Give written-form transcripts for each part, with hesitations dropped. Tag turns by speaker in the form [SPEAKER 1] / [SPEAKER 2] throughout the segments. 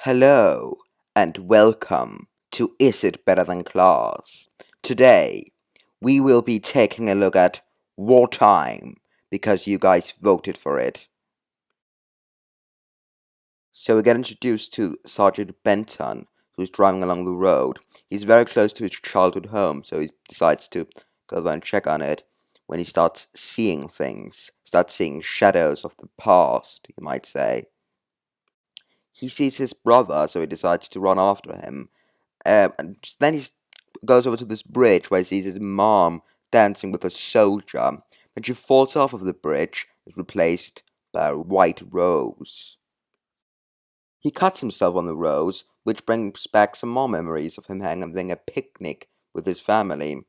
[SPEAKER 1] Hello and welcome to Is It Better Than Class? Today, we will be taking a look at Wartime because you guys voted for it. So we get introduced to Sergeant Benton, who's driving along the road. He's very close to his childhood home, so he decides to go there and check on it when he starts seeing things, starts seeing shadows of the past, you might say. He sees his brother, so he decides to run after him. And then he goes over to this bridge where he sees his mom dancing with a soldier. When she falls off of the bridge, is replaced by a white rose. He cuts himself on the rose, which brings back some more memories of him having a picnic with his family.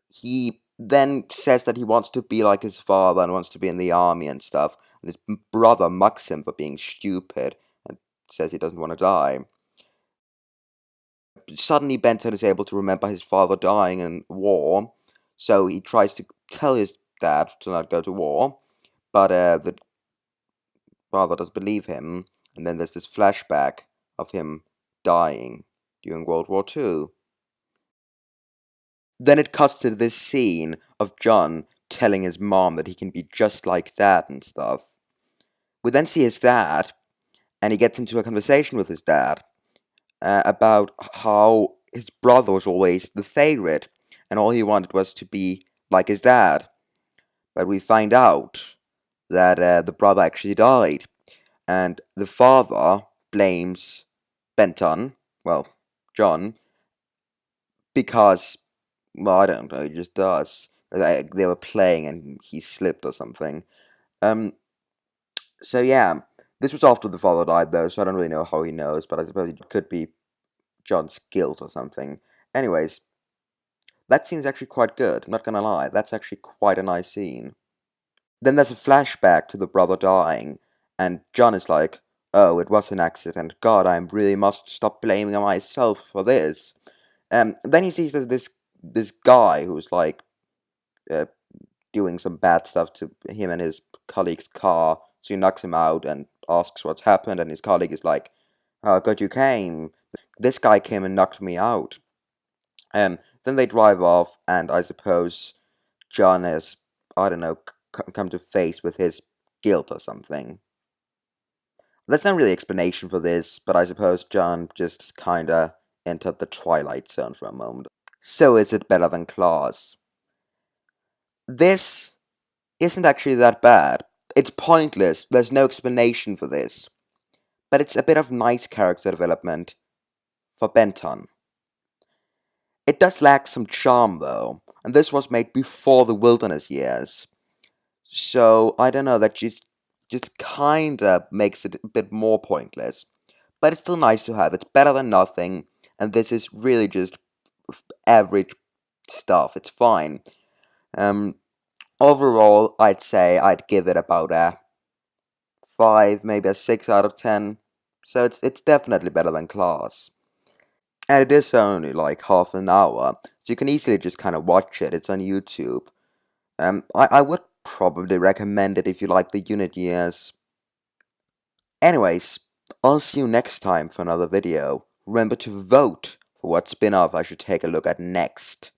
[SPEAKER 1] He then says that he wants to be like his father and wants to be in the army and stuff, and his brother mucks him for being stupid and says he doesn't want to die. Suddenly Benton is able to remember his father dying in war, so he tries to tell his dad to not go to war, but the father doesn't believe him, and then there's this flashback of him dying during World War II. Then it cuts to this scene of John telling his mom that he can be just like Dad and stuff. We then see his dad, and he gets into a conversation with his dad about how his brother was always the favorite, and all he wanted was to be like his dad. But we find out that the brother actually died, and the father blames Benton, well, John, because, well, I don't know, he just does. They were playing and he slipped or something. Um, so yeah, this was after the father died though, so I don't really know how he knows, but I suppose it could be John's guilt or something. Anyways, that scene's actually quite good, I'm not gonna lie, that's actually quite a nice scene. Then there's a flashback to the brother dying, and John is like, oh, it was an accident, God, I really must stop blaming myself for this. Then he sees that this guy who's like, uh, doing some bad stuff to him and his colleague's car, so he knocks him out and asks what's happened, and his colleague is like, oh, good you came, this guy came and knocked me out. Then they drive off, and I suppose John has, I don't know, come to face with his guilt or something. There's no really explanation for this, but I suppose John just kinda entered the Twilight Zone for a moment. So is it better than Claws? This isn't actually that bad. It's pointless, there's no explanation for this. But it's a bit of nice character development for Benton. It does lack some charm though, and this was made before the wilderness years. So I don't know, that just kinda makes it a bit more pointless. But it's still nice to have. It's better than nothing, and this is really just average stuff. It's fine. Um, Overall, I'd say I'd give it about a 5, maybe a 6 out of 10. So it's definitely better than Class. And it is only like half an hour, so you can easily just kind of watch it. It's on YouTube. I would probably recommend it if you like the unit years. Anyways, I'll see you next time for another video. Remember to vote for what spin-off I should take a look at next.